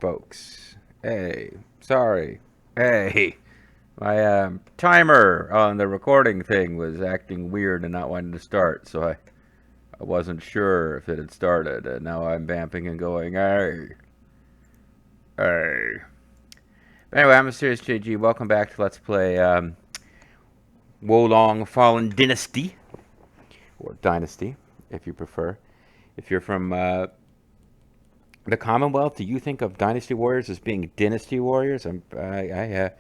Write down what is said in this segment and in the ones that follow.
folks. Hey, sorry. Hey, my timer on the recording thing was acting weird and not wanting to start, so I wasn't sure if it had started, and now I'm vamping and going, hey, hey. But anyway, I'm Mysterious JG. Welcome back to Let's Play Wolong Fallen Dynasty, or Dynasty, if you prefer. If you're from the Commonwealth, do you think of Dynasty Warriors as being Dynasty Warriors? I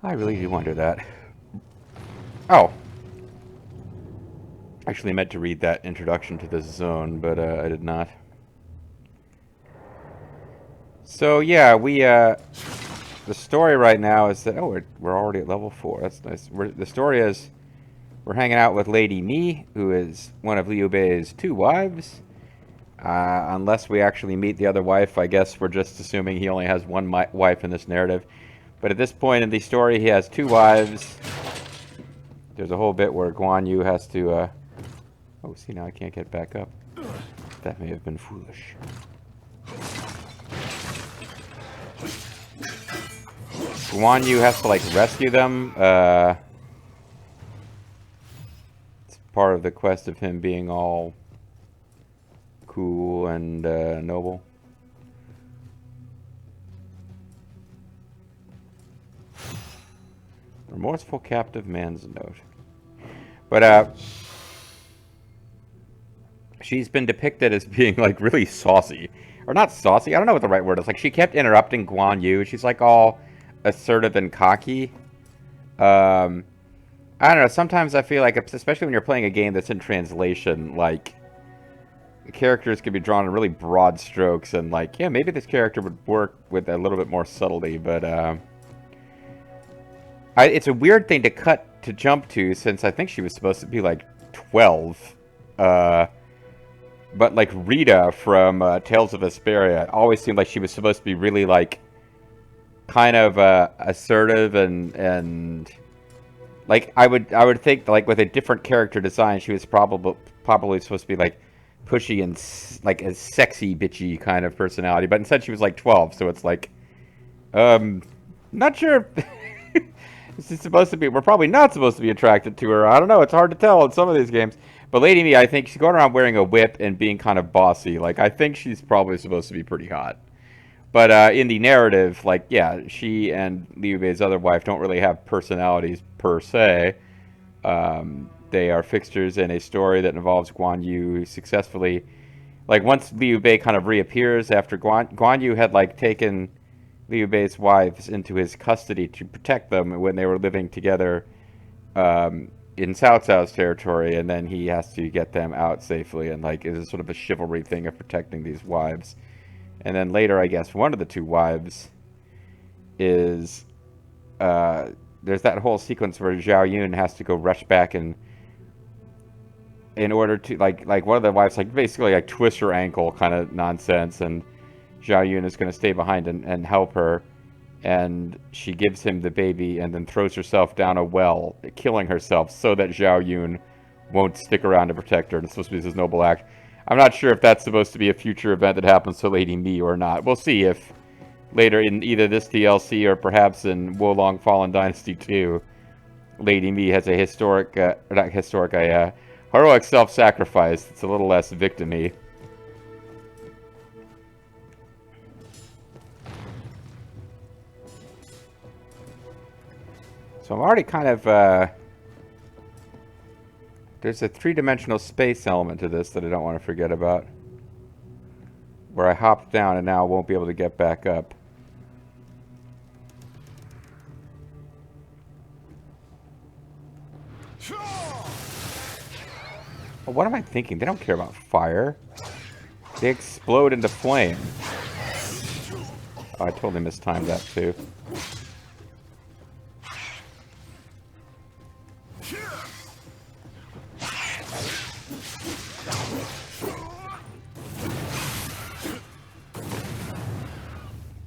really do wonder that. Oh, actually meant to read that introduction to this zone, but I did not. So yeah, the story right now is that we're already at level 4. That's nice. The story is we're hanging out with Lady Mi, who is one of Liu Bei's 2 wives. Unless we actually meet the other wife, I guess we're just assuming he only has one wife in this narrative. But at this point in the story, he has 2 wives. There's a whole bit where Guan Yu has to... Oh, see, now I can't get back up. That may have been foolish. Guan Yu has to, like, rescue them. It's part of the quest of him being all cool and noble. Remorseful captive man's note. But, she's been depicted as being, like, really saucy. Or not saucy, I don't know what the right word is. Like, she kept interrupting Guan Yu. She's, like, all assertive and cocky. I don't know, sometimes I feel like, especially when you're playing a game that's in translation, like, the characters can be drawn in really broad strokes, and, like, yeah, maybe this character would work with a little bit more subtlety, but, it's a weird thing to jump to, since I think she was supposed to be, like, 12. But, like, Rita from Tales of Vesperia always seemed like she was supposed to be really, like, kind of assertive and like, I would think, like, with a different character design, she was probably supposed to be, like, pushy and, like, a sexy, bitchy kind of personality. But instead she was, like, 12, so it's like, not sure this is supposed to be, we're probably not supposed to be attracted to her. I don't know, it's hard to tell in some of these games. But Lady Mi, I think she's going around wearing a whip and being kind of bossy. Like, I think she's probably supposed to be pretty hot. But in the narrative, like, yeah, she and Liu Bei's other wife don't really have personalities per se. They are fixtures in a story that involves Guan Yu successfully. Like, once Liu Bei kind of reappears after Guan Yu had, like, taken Liu Bei's wives into his custody to protect them when they were living together in Cao Cao's territory, and then he has to get them out safely, and, like, it's sort of a chivalry thing of protecting these wives. And then later, I guess, one of the 2 wives is, there's that whole sequence where Zhao Yun has to go rush back and, in order to, like one of the wives, like, basically, like, twist her ankle kind of nonsense, and Zhao Yun is going to stay behind and help her, and she gives him the baby and then throws herself down a well, killing herself so that Zhao Yun won't stick around to protect her, and it's supposed to be this noble act. I'm not sure if that's supposed to be a future event that happens to Lady Mi or not. We'll see if later in either this DLC or perhaps in Wolong Fallen Dynasty 2, Lady Mi has a heroic self-sacrifice. It's a little less victim-y. So I'm already kind of, there's a 3-dimensional space element to this that I don't want to forget about. Where I hopped down and now won't be able to get back up. Well, what am I thinking? They don't care about fire. They explode into flame. Oh, I totally mistimed that too.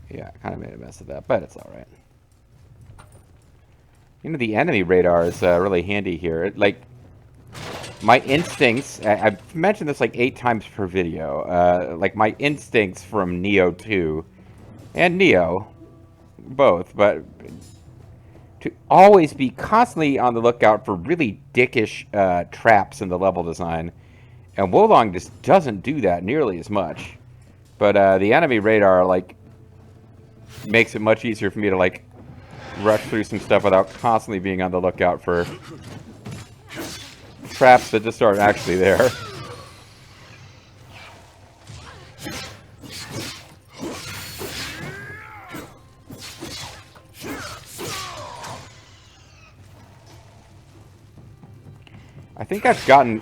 Yeah, I kind of made a mess of that, but it's alright. You know, the enemy radar is really handy here. Like, my instincts, I've mentioned this like 8 times per video, like my instincts from Neo 2 and Neo, both, but to always be constantly on the lookout for really dickish traps in the level design. And Wolong just doesn't do that nearly as much. But the enemy radar, like, makes it much easier for me to, like, rush through some stuff without constantly being on the lookout for traps that just aren't actually there. I think I've gotten...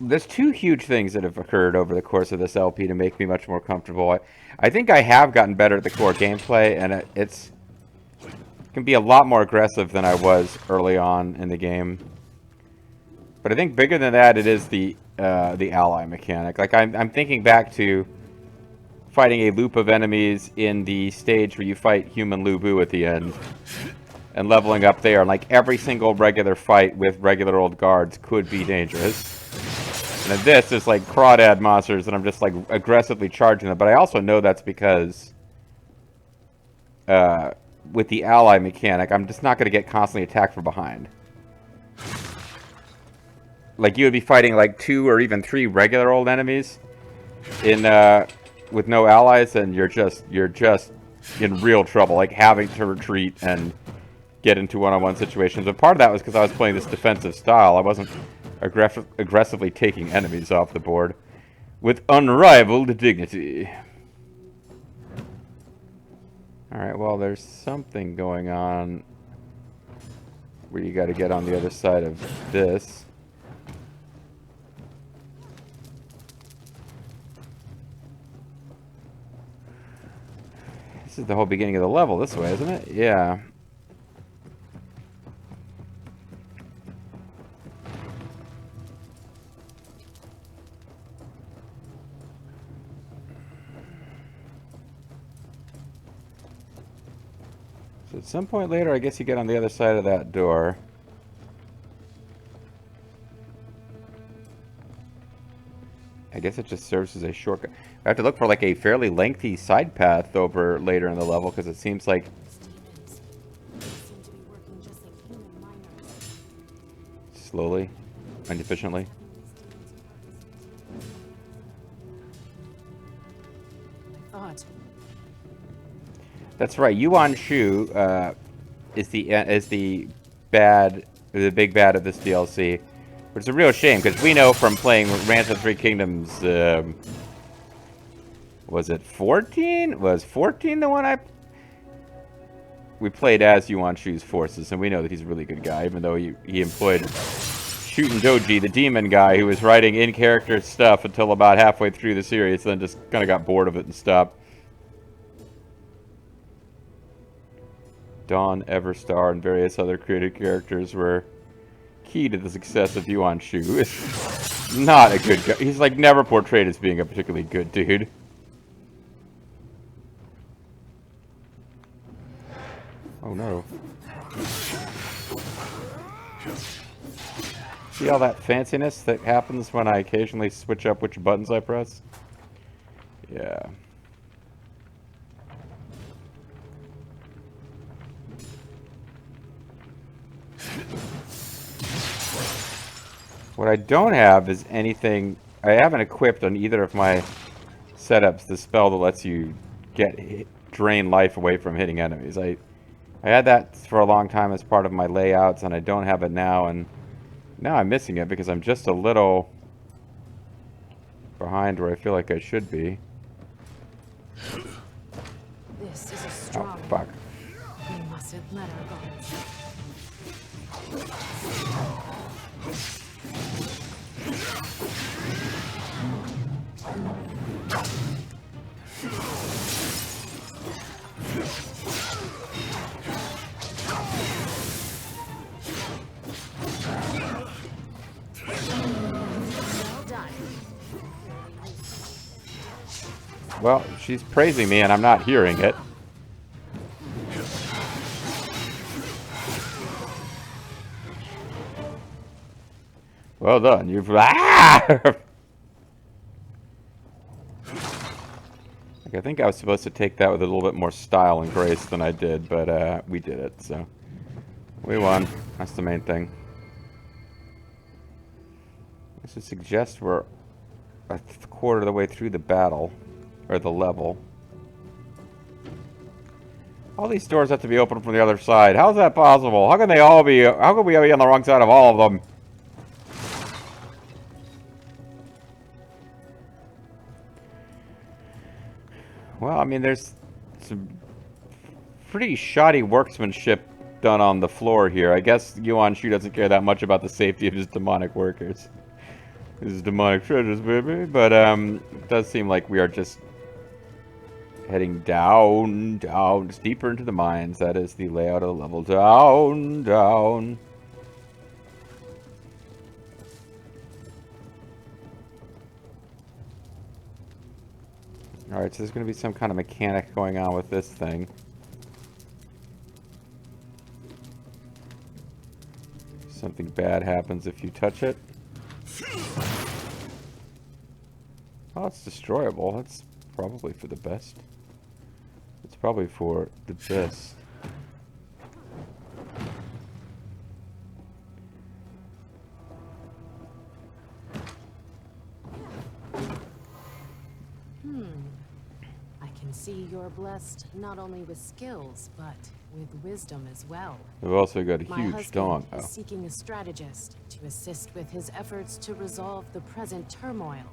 There's two huge things that have occurred over the course of this LP to make me much more comfortable. I think I have gotten better at the core gameplay, and it can be a lot more aggressive than I was early on in the game. But I think bigger than that, it is the ally mechanic. Like, I'm thinking back to fighting a loop of enemies in the stage where you fight human Lu Bu at the end, and leveling up there. Like, every single regular fight with regular old guards could be dangerous. And then this is like crawdad monsters, and I'm just like aggressively charging them. But I also know that's because with the ally mechanic, I'm just not going to get constantly attacked from behind. Like, you would be fighting like 2 or even 3 regular old enemies in with no allies, and you're just in real trouble, like having to retreat and get into one-on-one situations. And part of that was because I was playing this defensive style. I wasn't aggressively taking enemies off the board with unrivaled dignity. Alright, well, there's something going on where you got to get on the other side of this. This is the whole beginning of the level this way, isn't it? Yeah. So at some point later, I guess you get on the other side of that door. I guess it just serves as a shortcut. I have to look for like a fairly lengthy side path over later in the level, because it seems like slowly and efficiently. That's right. Yuan Shu is the big bad of this DLC, which is a real shame because we know from playing Ransom 3 Kingdoms. Was it 14? Was 14 the one we played as Yuan Shu's forces, and we know that he's a really good guy, even though he employed Shootin' Doji, the demon guy, who was writing in-character stuff until about halfway through the series, then just kind of got bored of it and stopped. Dawn, Everstar, and various other created characters were key to the success of Yuan Shu. Is not a good guy. He's like never portrayed as being a particularly good dude. Oh no. See all that fanciness that happens when I occasionally switch up which buttons I press? Yeah. What I don't have is anything... I haven't equipped on either of my setups the spell that lets you drain life away from hitting enemies. I had that for a long time as part of my layouts, and I don't have it now, and now I'm missing it because I'm just a little behind where I feel like I should be. This is a strong. Oh, fuck. We mustn't let our guards. Well, she's praising me and I'm not hearing it. Well done. You've... Ah! Like, I think I was supposed to take that with a little bit more style and grace than I did, but we did it, so we won. That's the main thing. This would suggest we're a quarter of the way through the battle, or the level. All these doors have to be open from the other side. How's that possible? How can they all be? How can we be on the wrong side of all of them? Well, I mean, there's some pretty shoddy workmanship done on the floor here. I guess Guan Yu doesn't care that much about the safety of his demonic workers. His demonic treasures, baby. But it does seem like we are just heading down, just deeper into the mines. That is the layout of the level. Down, down. Alright, so there's going to be some kind of mechanic going on with this thing. Something bad happens if you touch it. Oh, it's destroyable. That's probably for the best. It's probably for the best. I can see you're blessed not only with skills, but with wisdom as well. We've also got a My huge husband dog. is seeking a strategist to assist with his efforts to resolve the present turmoil.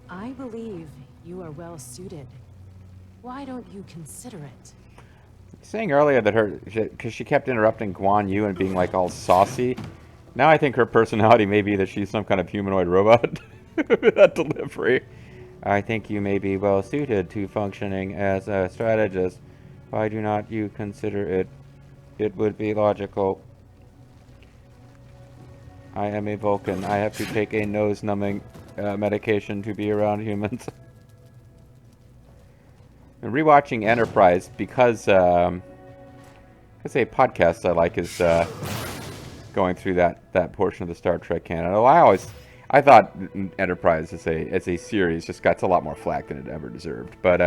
I believe you are well suited. Why don't you consider it? Saying earlier that because she kept interrupting Guan Yu and being like all saucy. Now I think her personality may be that she's some kind of humanoid robot. That delivery. I think you may be well suited to functioning as a strategist. Why do not you consider it? It would be logical. I am a Vulcan. I have to take a nose-numbing medication to be around humans. And rewatching Enterprise because a podcast I like is going through that portion of the Star Trek canon. I thought Enterprise as a series just got a lot more flack than it ever deserved, but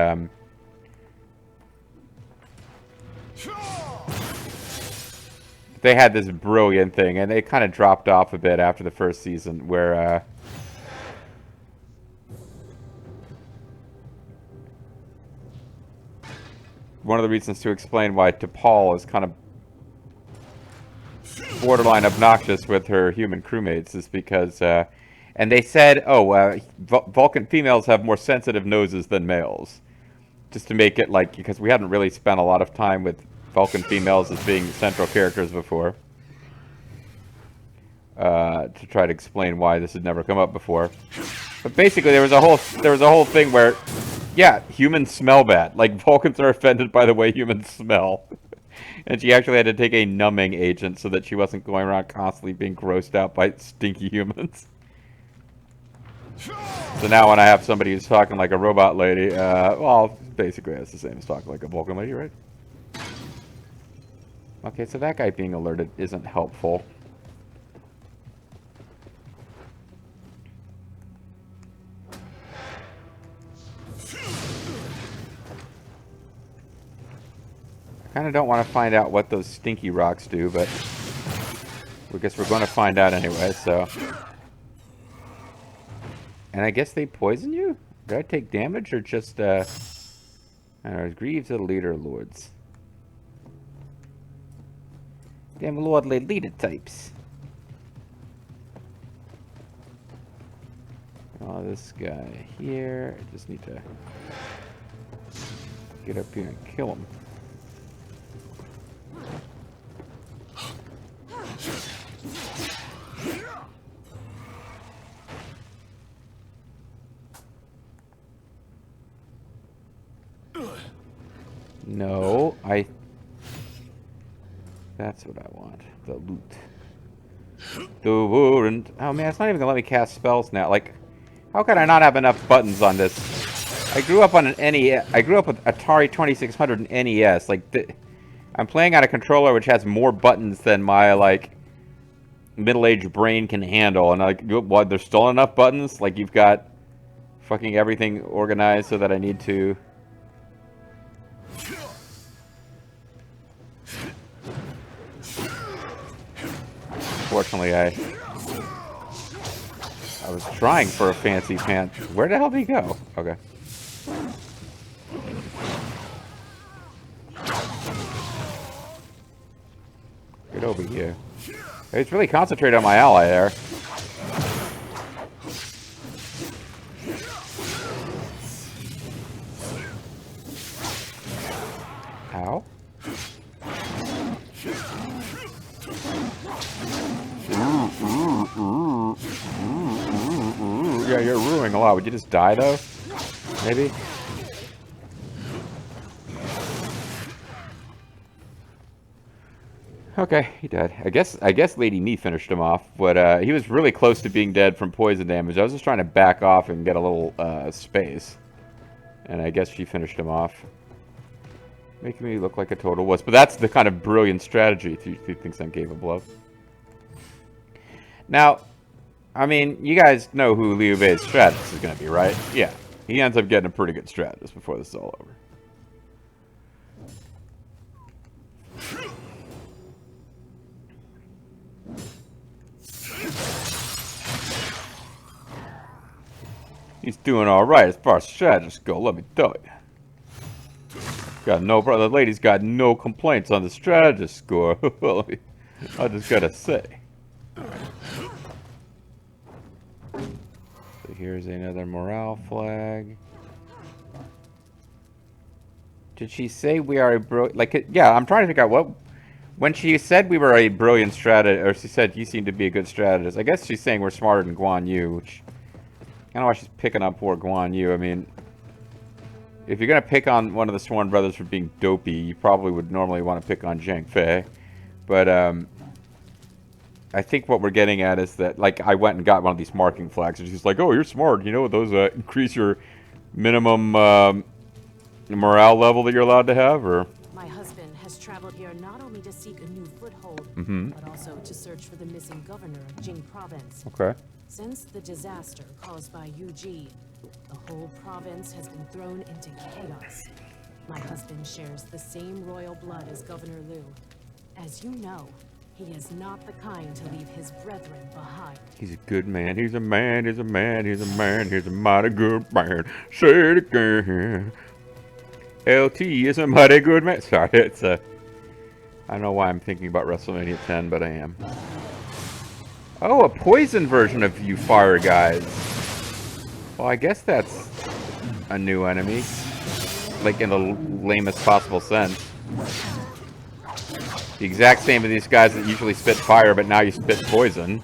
they had this brilliant thing, and they kind of dropped off a bit after the first season, where one of the reasons to explain why T'Pol is kind of borderline obnoxious with her human crewmates is because, and they said, Vulcan females have more sensitive noses than males. Just to make it like, because we hadn't really spent a lot of time with Vulcan females as being central characters before. To try to explain why this had never come up before. But basically there was a whole thing where, yeah, humans smell bad. Like, Vulcans are offended by the way humans smell. And she actually had to take a numbing agent so that she wasn't going around constantly being grossed out by stinky humans. So now when I have somebody who's talking like a robot lady, well, basically that's the same as talking like a Vulcan lady, right? Okay, so that guy being alerted isn't helpful. I kind of don't want to find out what those stinky rocks do, but I guess we're going to find out anyway, so. And I guess they poison you? Did I take damage or just, I don't know, Greaves of the leader lords. Damn lordly leader types. Oh, this guy here. I just need to get up here and kill him. No, that's what I want. The loot. The warrant. Oh man, it's not even gonna let me cast spells now. Like, how can I not have enough buttons on this? I grew up on an NES. I grew up with Atari 2600 and NES. Like, I'm playing on a controller which has more buttons than my, like, middle-aged brain can handle. And, like, what, there's still enough buttons? Like, you've got fucking everything organized so that I need to Unfortunately, I was trying for a fancy pants. Where the hell did he go? Okay. Get over here. He's really concentrated on my ally there. Ow. Yeah, you're ruining a lot. Would you just die, though? Maybe? Okay, he died. I guess Lady Me finished him off, but he was really close to being dead from poison damage. I was just trying to back off and get a little space. And I guess she finished him off. Making me look like a total wuss. But that's the kind of brilliant strategy he thinks I'm capable of. Now, I mean, you guys know who Liu Bei's strategist is going to be, right? Yeah. He ends up getting a pretty good strategist before this is all over. He's doing all right as far as strategists go, let me tell you. Got no brother. The lady's got no complaints on the strategist score. I just gotta say. So here's another morale flag. Did she say we are a yeah, I'm trying to figure out what. When she said we were a brilliant strategist, or she said you seem to be a good strategist, I guess she's saying we're smarter than Guan Yu, which I don't know why she's picking on poor Guan Yu. I mean, if you're going to pick on one of the Sworn Brothers for being dopey, you probably would normally want to pick on Zhang Fei. But, I think what we're getting at is that, like, I went and got one of these marking flags, and she's like, oh, you're smart. You know, those increase your minimum morale level that you're allowed to have, or... My husband has traveled here not only to seek a new foothold, but also to search for the missing governor of Jing province. Okay. Since the disaster caused by Yu Ji, the whole province has been thrown into chaos. My husband shares the same royal blood as Governor Liu. As you know, he is not the kind to leave his brethren behind. He's a good man. He's a man. He's a man. He's a man. He's a mighty good man. Say it again. LT is a mighty good man. Sorry, it's I don't know why I'm thinking about WrestleMania 10, but I am. Oh, a poison version of you fire guys. Well, I guess that's a new enemy. Like, in the lamest possible sense. The exact same as these guys that usually spit fire, but now you spit poison.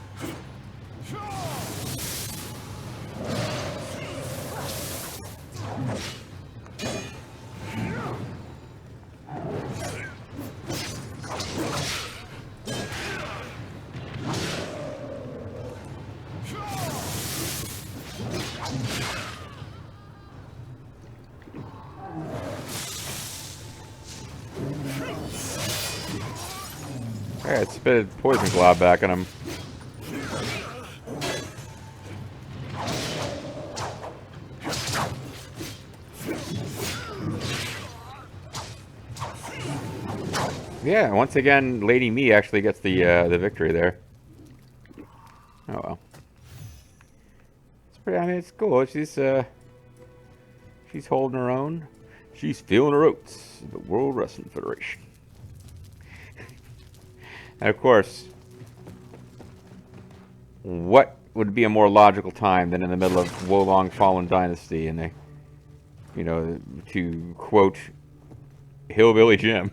Alright, spit a poison glob back on him. Yeah, once again, Lady Me actually gets the victory there. Oh well. It's pretty. I mean, it's cool. She's holding her own. She's feeling her oats. The World Wrestling Federation. And of course, what would be a more logical time than in the middle of Wolong Fallen Dynasty and they, you know, to quote Hillbilly Jim.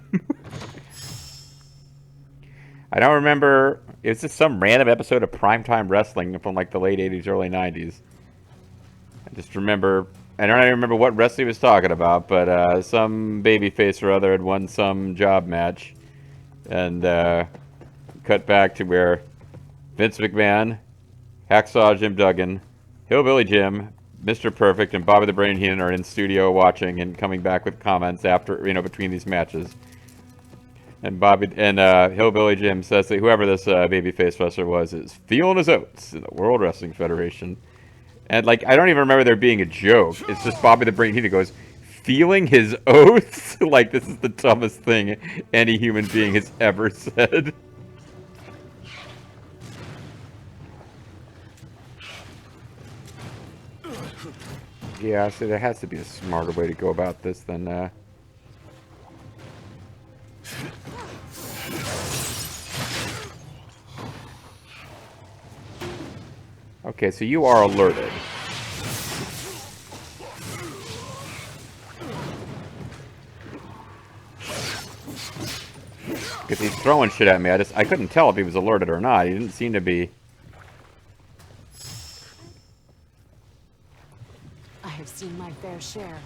I don't remember, it's just some random episode of Primetime Wrestling from like the late 80s, early 90s. I just remember, I don't even remember what wrestler he was talking about, but some babyface or other had won some job match. And cut back to where Vince McMahon, Hacksaw Jim Duggan, Hillbilly Jim, Mr. Perfect, and Bobby the Brain Heenan are in studio watching and coming back with comments after, you know, between these matches. And Hillbilly Jim says that whoever this babyface wrestler was is feeling his oats in the World Wrestling Federation. And, like, I don't even remember there being a joke. It's just Bobby the Brain Heenan goes, feeling his oats? Like, this is the dumbest thing any human being has ever said. Yeah, so there has to be a smarter way to go about this than, Okay, so you are alerted. Because he's throwing shit at me. I couldn't tell if he was alerted or not. He didn't seem to be. I have seen my fair share.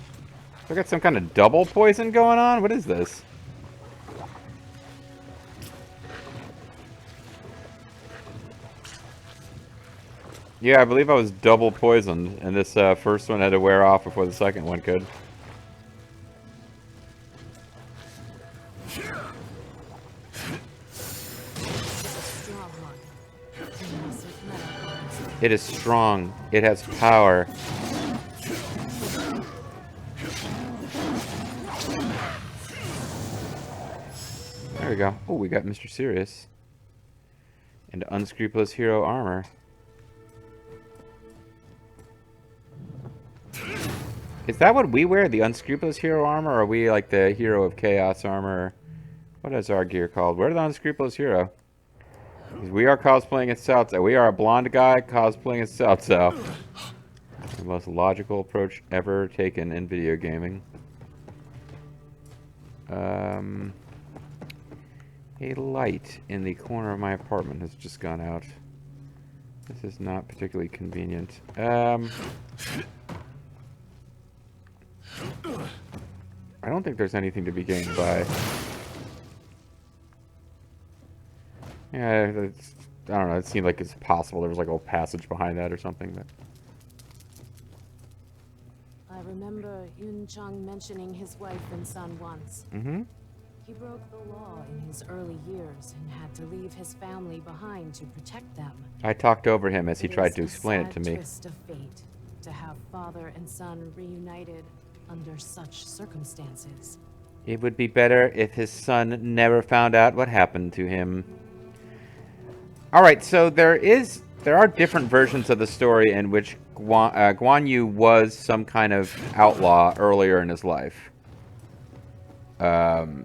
I got some kind of double poison going on? What is this? Yeah, I believe I was double poisoned, and this first one had to wear off before the second one could. It is strong. It has power. There we go. Oh, we got Mr. Serious. And unscrupulous hero armor. Is that what we wear? The unscrupulous hero armor? Or are we like the hero of chaos armor? What is our gear called? We're the unscrupulous hero. We are cosplaying as Cao Cao. We are a blonde guy cosplaying as Cao Cao. The most logical approach ever taken in video gaming. A light in the corner of my apartment has just gone out. This is not particularly convenient. I don't think there's anything to be gained by... Yeah, it's, I don't know, it seemed like it's possible there was like a passage behind that or something. But I remember Yun Chang mentioning his wife and son once. Mm-hmm. He broke the law in his early years and had to leave his family behind to protect them. I talked over him as he tried to explain it to me. It is a sad twist of fate to have father and son reunited under such circumstances. It would be better if his son never found out what happened to him. Alright, so there are different versions of the story in which Guan Yu was some kind of outlaw earlier in his life. But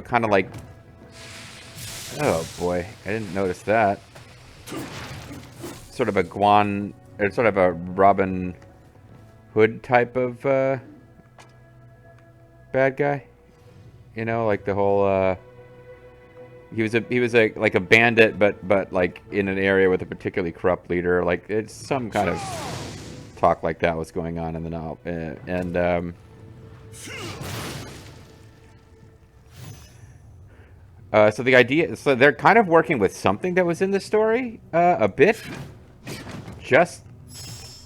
kind of like... Oh boy, I didn't notice that. Sort of a sort of a Robin Hood type of bad guy. You know, like the whole... He was like a bandit, but like in an area with a particularly corrupt leader. Like it's some kind of talk like that was going on in the novel, so the idea, so they're kind of working with something that was in the story a bit,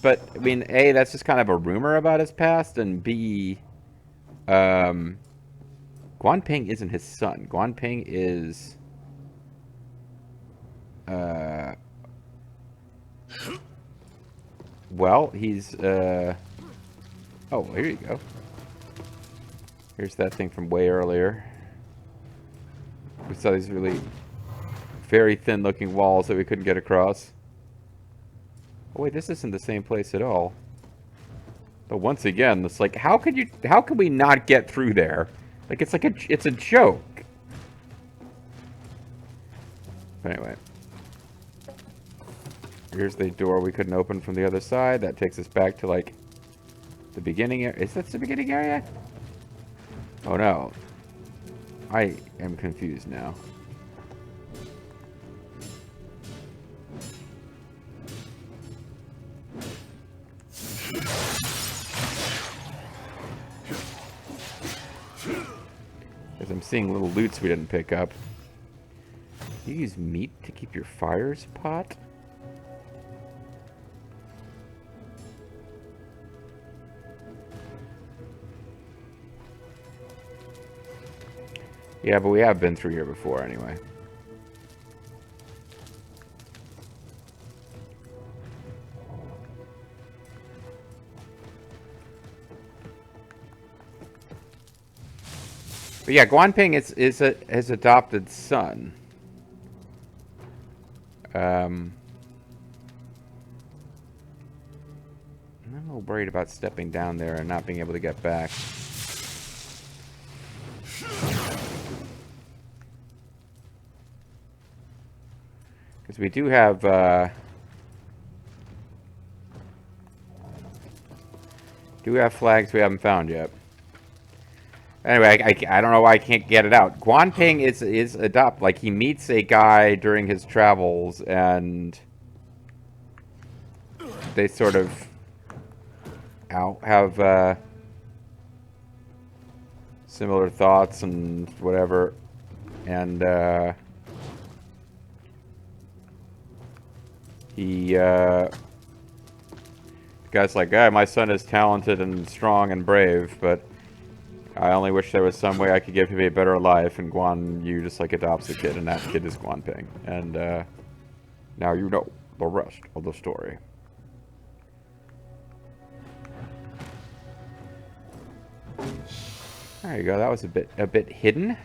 but I mean, A, that's just kind of a rumor about his past, and B, Guan Ping isn't his son. Guan Ping is... well, he's... oh, here you go. Here's that thing from way earlier. We saw these really very thin-looking walls that we couldn't get across. Oh, wait, this isn't the same place at all. But once again, it's like, how could we not get through there? Like, it's a joke. But anyway. Here's the door we couldn't open from the other side. That takes us back to, like, the beginning area. Is that the beginning area? Oh, no. I am confused now. Because I'm seeing little loots we didn't pick up. You use meat to keep your fires pot? Yeah, but we have been through here before anyway. But yeah, Guan Ping is his adopted son. I'm a little worried about stepping down there and not being able to get back. Because we do have, flags we haven't found yet. Anyway, I don't know why I can't get it out. Guan Ping is adopt. Like, he meets a guy during his travels, and they sort of have similar thoughts and whatever. And the guy's like, my son is talented and strong and brave, but I only wish there was some way I could give him a better life. And Guan Yu just like adopts the kid, and that kid is Guan Ping. And now you know the rest of the story. There you go. That was a bit hidden.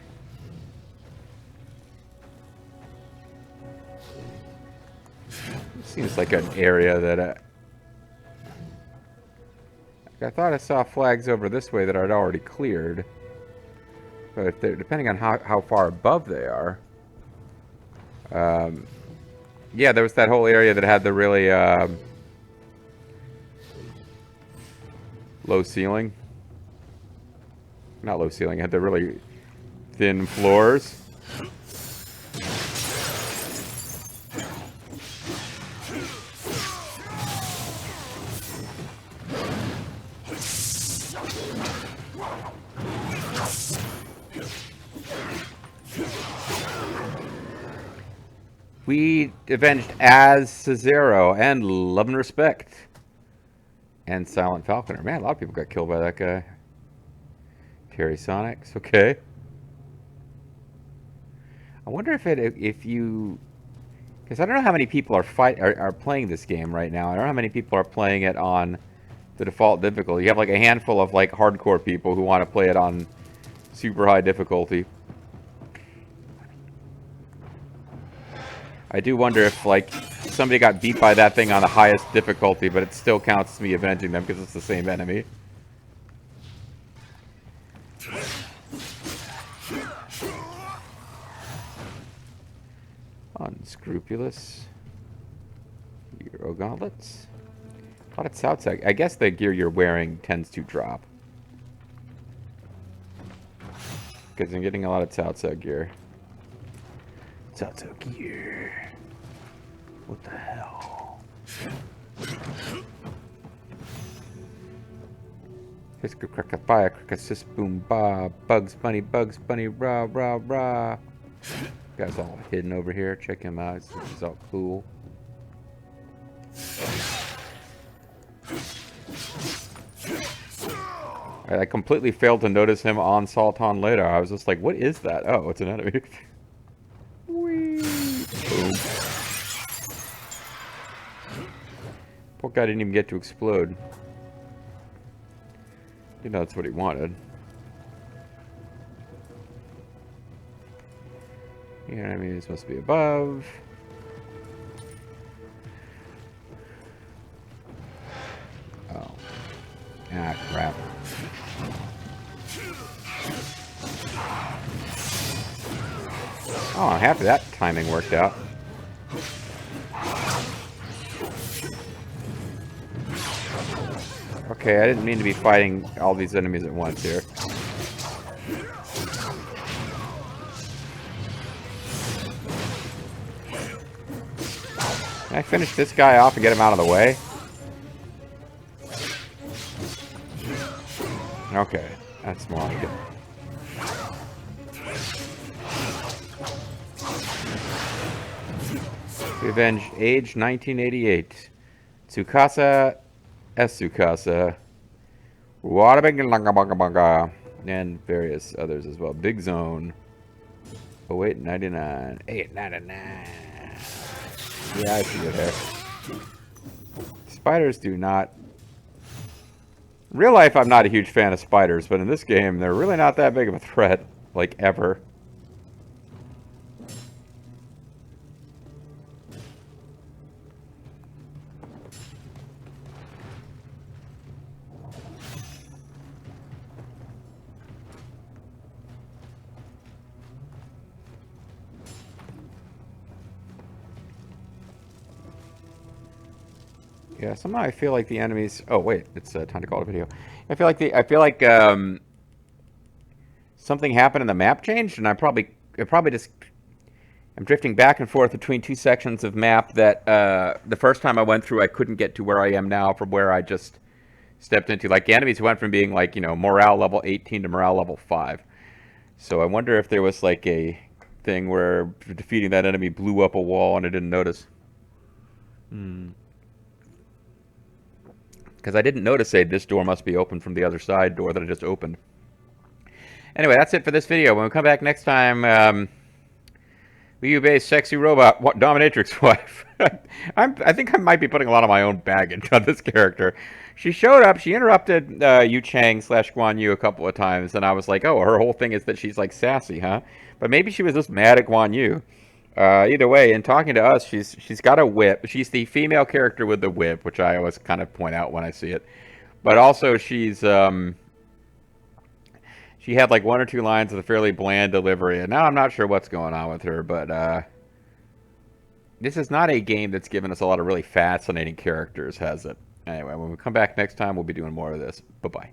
Seems like an area that I thought I saw flags over this way that I'd already cleared. But if they're, depending on how far above they are. Yeah, there was that whole area that had the really low ceiling. Not low ceiling, it had the really thin floors. We avenged Az Cesaro and Love and Respect and Silent Falconer. Man, a lot of people got killed by that guy. Terry Sonics, okay. I wonder if you, because I don't know how many people are playing this game right now. I don't know how many people are playing it on the default difficulty. You have like a handful of like hardcore people who want to play it on super high difficulty. I do wonder if, like, somebody got beat by that thing on the highest difficulty, but it still counts as me avenging them because it's the same enemy. Unscrupulous. Euro gauntlets. A lot of Cao Cao. I guess the gear you're wearing tends to drop. Because I'm getting a lot of Cao Cao gear. Cao Cao gear. What the hell? Hisker crack a fire, crack a sis boom ba. Bugs Bunny, rah rah rah. Guy's all hidden over here. Check him out. This is all cool. I completely failed to notice him on Sultan later. I was just like, what is that? Oh, it's an enemy. Whee! Boom. Poor guy didn't even get to explode. You know, that's what he wanted. You know what I mean? It's supposed to be above. Oh. Ah, crap. Oh, I'm happy that timing worked out. Okay, I didn't mean to be fighting all these enemies at once here. Can I finish this guy off and get him out of the way? Okay, that's more like it. Revenge, age 1988. Tsukasa Esukasa. Wadabangalangabangabanga. And various others as well. Big Zone. 0899. 899. Yeah, I see it there. Spiders do not... In real life, I'm not a huge fan of spiders, but in this game, they're really not that big of a threat. Like, ever. Yeah, somehow I feel like the enemies. Oh wait, it's time to call it a video. I feel like something happened and the map changed, and I probably just I'm drifting back and forth between two sections of map that the first time I went through I couldn't get to where I am now from where I just stepped into. Like the enemies went from being like morale level 18 to morale level 5. So I wonder if there was like a thing where defeating that enemy blew up a wall and I didn't notice. Because I didn't notice, say, this door must be open from the other side door that I just opened. Anyway, that's it for this video. When we come back next time, Liu Bei's sexy robot dominatrix wife. I think I might be putting a lot of my own baggage on this character. She showed up. She interrupted Yu Chang / Guan Yu a couple of times, and I was like, oh, her whole thing is that she's like sassy, huh? But maybe she was just mad at Guan Yu. Either way, in talking to us, she's got a whip. She's the female character with the whip, which I always kind of point out when I see it. But also, she had like one or two lines with a fairly bland delivery, and now I'm not sure what's going on with her. But this is not a game that's given us a lot of really fascinating characters, has it? Anyway, when we come back next time, we'll be doing more of this. Bye bye.